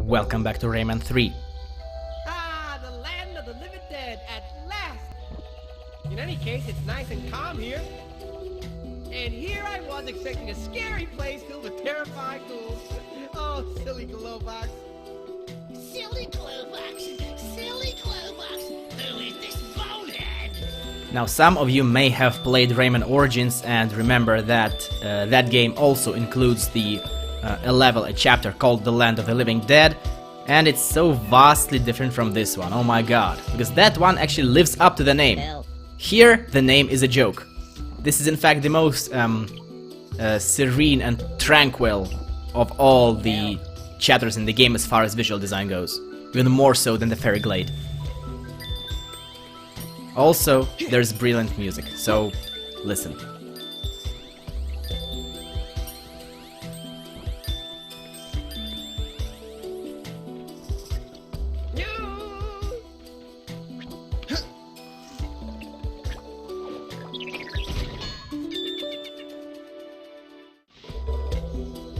welcome back to Rayman 3. Ah, the land of the Livid Dead, at last! In any case, it's nice and calm here. And here I was expecting a scary place filled with terrifying ghouls. Oh, silly glow box. Silly glue box! Silly glue box! Who is this bonehead? Now, some of you may have played Rayman Origins and remember that that game also includes a chapter called The Land of the Living Dead, and it's so vastly different from this one, oh my god, because that one actually lives up to the name. Here, the name is a joke. This is in fact the most serene and tranquil of all the chapters in the game as far as visual design goes, even more so than the Fairy Glade. Also, there's brilliant music, so listen.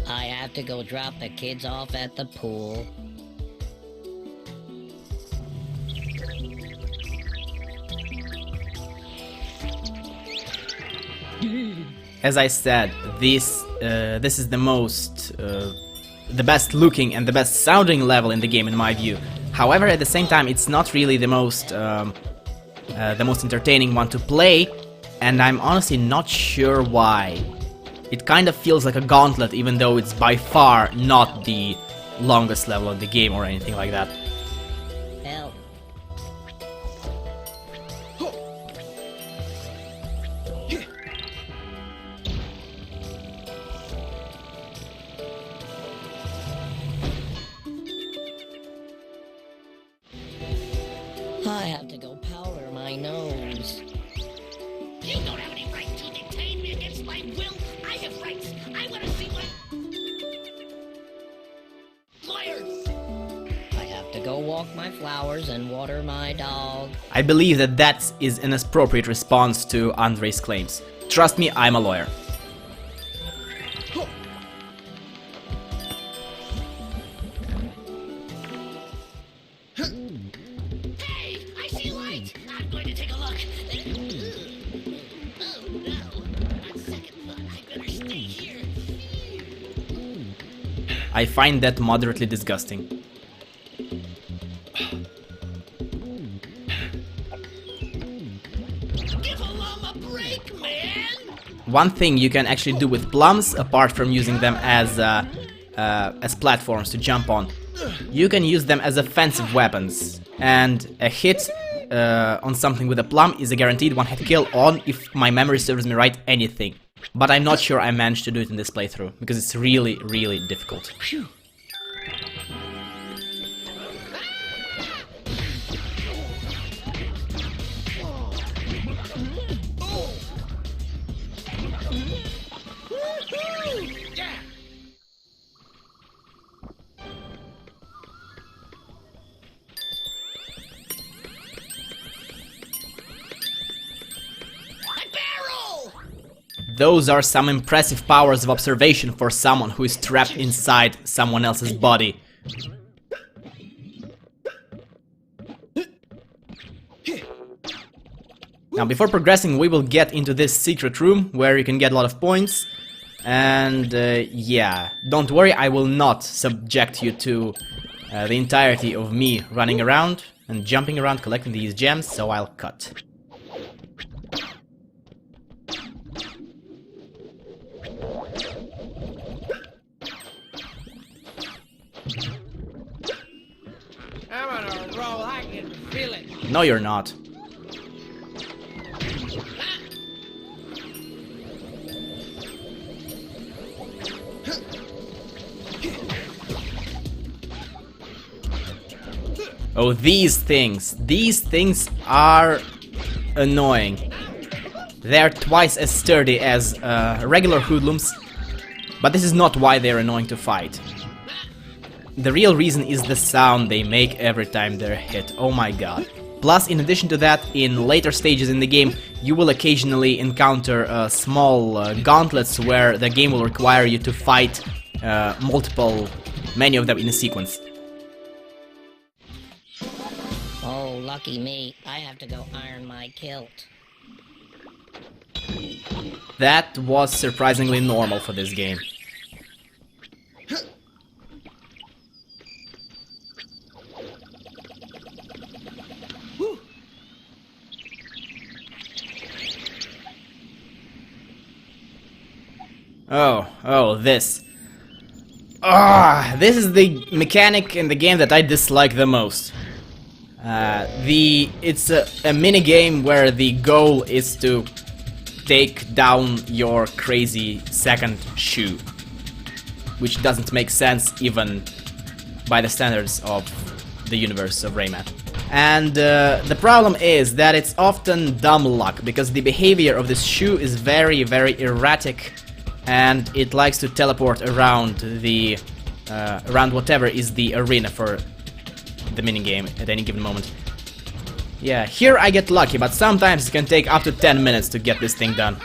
I have to go drop the kids off at the pool. As I said, this is the best looking and the best sounding level in the game in my view. However, at the same time, it's not really the most entertaining one to play, and I'm honestly not sure why. It kind of feels like a gauntlet, even though it's by far not the longest level of the game or anything like that. Help. I have to go powder my nose. You don't have any right to detain me against my will. I have rights. I want to see my lawyers. I have to go walk my flowers and water my dog. I believe that is an appropriate response to Andrei's claims. Trust me, I'm a lawyer. Hey, I see light. I'm going to take a look. Oh no. On second thought, I better stay here. I find that moderately disgusting. Give a llama a break, man! One thing you can actually do with plums, apart from using them as platforms to jump on, you can use them as offensive weapons, and a hit on something with a plum is a guaranteed one-hit kill on, if my memory serves me right, anything. But I'm not sure I managed to do it in this playthrough, because it's really, really difficult. Phew. Those are some impressive powers of observation for someone who is trapped inside someone else's body. Now, before progressing, we will get into this secret room where you can get a lot of points. And yeah, don't worry, I will not subject you to the entirety of me running around and jumping around collecting these gems, so I'll cut. I'm on a roll, I can feel it. No, you're not. Oh, these things are annoying. They're twice as sturdy as regular hoodlums, but this is not why they're annoying to fight. The real reason is the sound they make every time they're hit, oh my god. Plus, in addition to that, in later stages in the game, you will occasionally encounter small gauntlets where the game will require you to fight many of them in a sequence. Oh, lucky me. I have to go iron my kilt. That was surprisingly normal for this game. Oh, this. This is the mechanic in the game that I dislike the most. It's a mini game where the goal is to take down your crazy second shoe, which doesn't make sense even by the standards of the universe of Rayman. And the problem is that it's often dumb luck, because the behavior of this shoe is very, very erratic, and it likes to teleport around the around whatever is the arena for the minigame at any given moment. Yeah, here I get lucky, but sometimes it can take up to 10 minutes to get this thing done.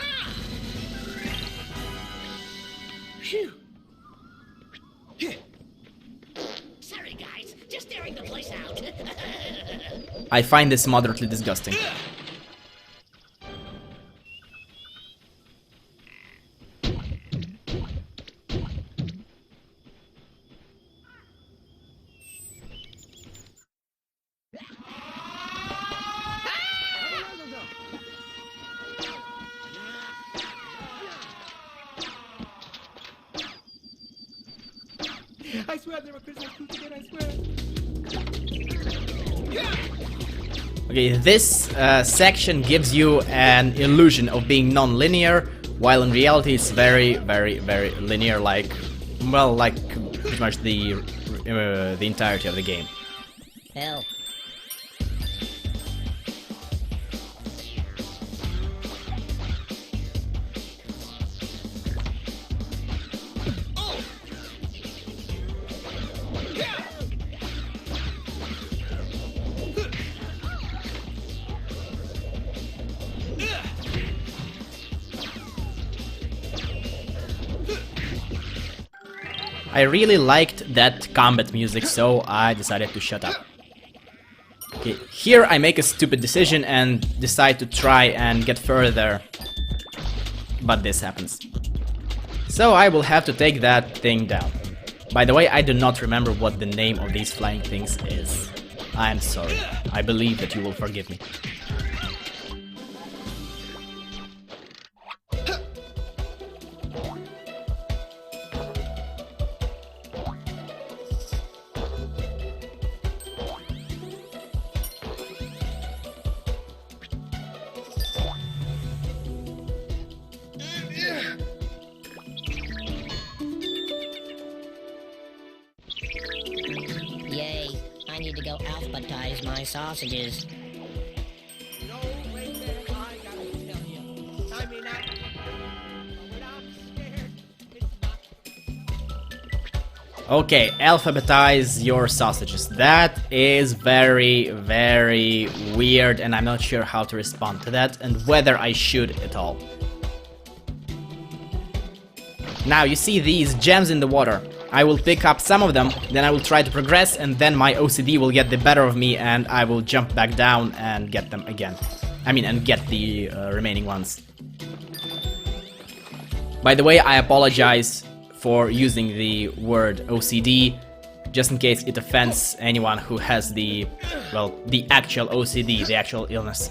Sorry guys, just airing the place out. I find this moderately disgusting. I swear I've never criticized food again, I swear. Okay, this section gives you an illusion of being non-linear, while in reality it's very, very, very linear, like, well, like pretty much the entirety of the game. Hell. I really liked that combat music, so I decided to shut up. Okay, here I make a stupid decision and decide to try and get further, but this happens. So I will have to take that thing down. By the way, I do not remember what the name of these flying things is. I am sorry. I believe that you will forgive me. Yay, I need to go alphabetize my sausages. No, Rayman, I gotta tell you. I mean, but I'm scared. It's not. Okay, alphabetize your sausages. That is very, very weird, and I'm not sure how to respond to that, and whether I should at all. Now, you see these gems in the water. I will pick up some of them, then I will try to progress, and then my OCD will get the better of me, and I will jump back down and get them again. I mean, and get the remaining ones. By the way, I apologize for using the word OCD, just in case it offends anyone who has the, well, the actual OCD, the actual illness.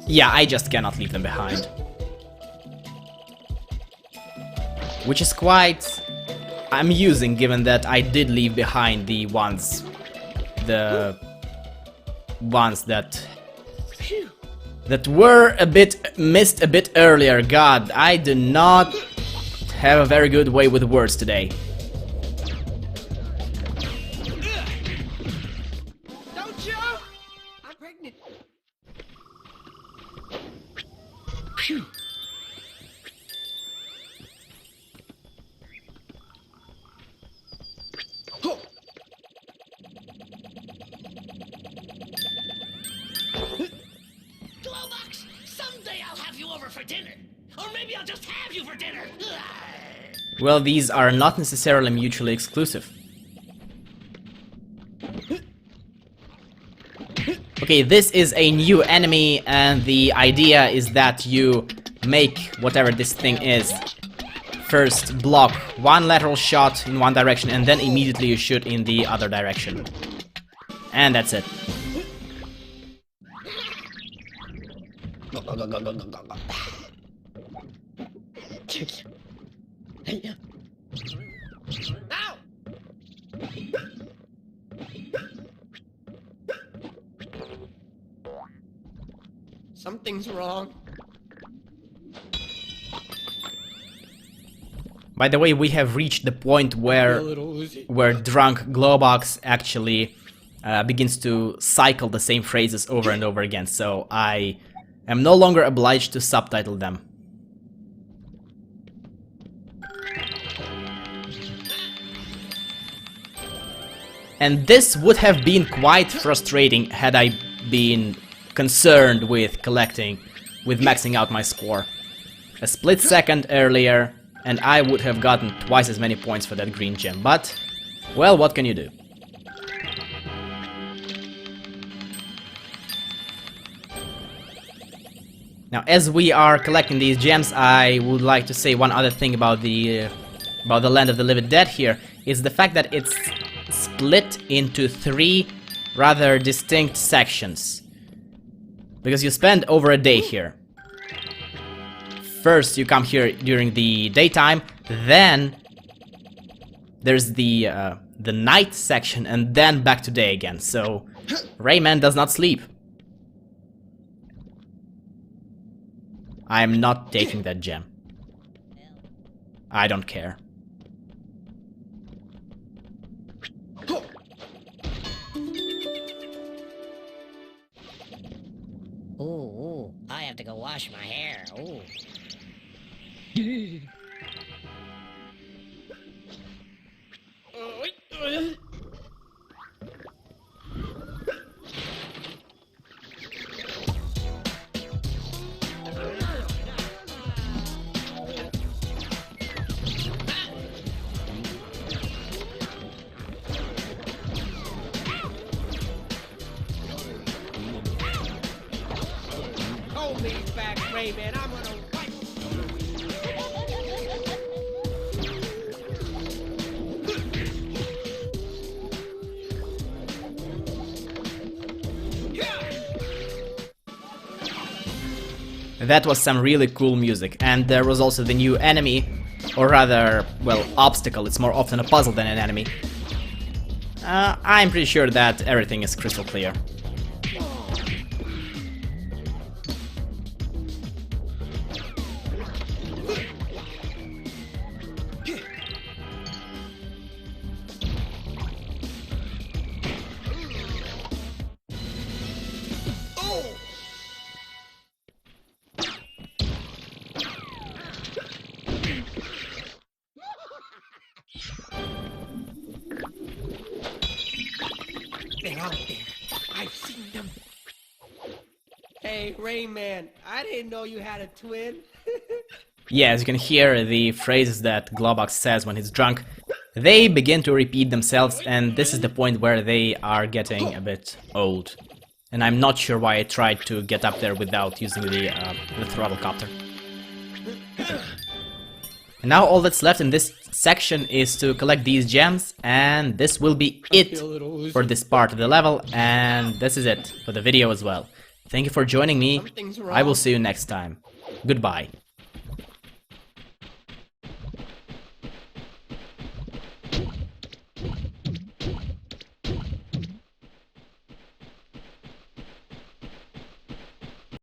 Yeah, I just cannot leave them behind. Which is quite amusing, given that I did leave behind the ones that were a bit missed a bit earlier. God, I do not have a very good way with words today. Don't you? I'm pregnant. Phew. Oh. Glowbox, someday I'll have you over for dinner. Or maybe I'll just have you for dinner. Well, these are not necessarily mutually exclusive. Okay, this is a new enemy, and the idea is that you make whatever this thing is. First block one lateral shot in one direction, and then immediately you shoot in the other direction. And that's it. Ow! Something's wrong. By the way, we have reached the point where drunk Globox actually begins to cycle the same phrases over and over again, so I am no longer obliged to subtitle them. And this would have been quite frustrating had I been concerned with maxing out my score. A split second earlier, and I would have gotten twice as many points for that green gem, but, well, what can you do? Now, as we are collecting these gems, I would like to say one other thing about the Land of the Livid Dead here, is the fact that it's split into 3 rather distinct sections. Because you spend over a day here. First you come here during the daytime, then there's the night section, and then back to day again. So Rayman does not sleep. I'm not taking that gem. I don't care. Ooh, I have to go wash my hair. Ooh. Hold me back, Rayman. I'm gonna wipe. That was some really cool music, and there was also the new enemy, or rather, well, obstacle. It's more often a puzzle than an enemy. I'm pretty sure that everything is crystal clear. They're out there. I've seen them. Hey, Rayman, I didn't know you had a twin. Yeah, as you can hear the phrases that Globox says when he's drunk, they begin to repeat themselves, and this is the point where they are getting a bit old. And I'm not sure why I tried to get up there without using the throttle copter. And now all that's left in this section is to collect these gems, and this will be it for this part of the level, and this is it for the video as well. Thank you for joining me. I will see you next time. Goodbye.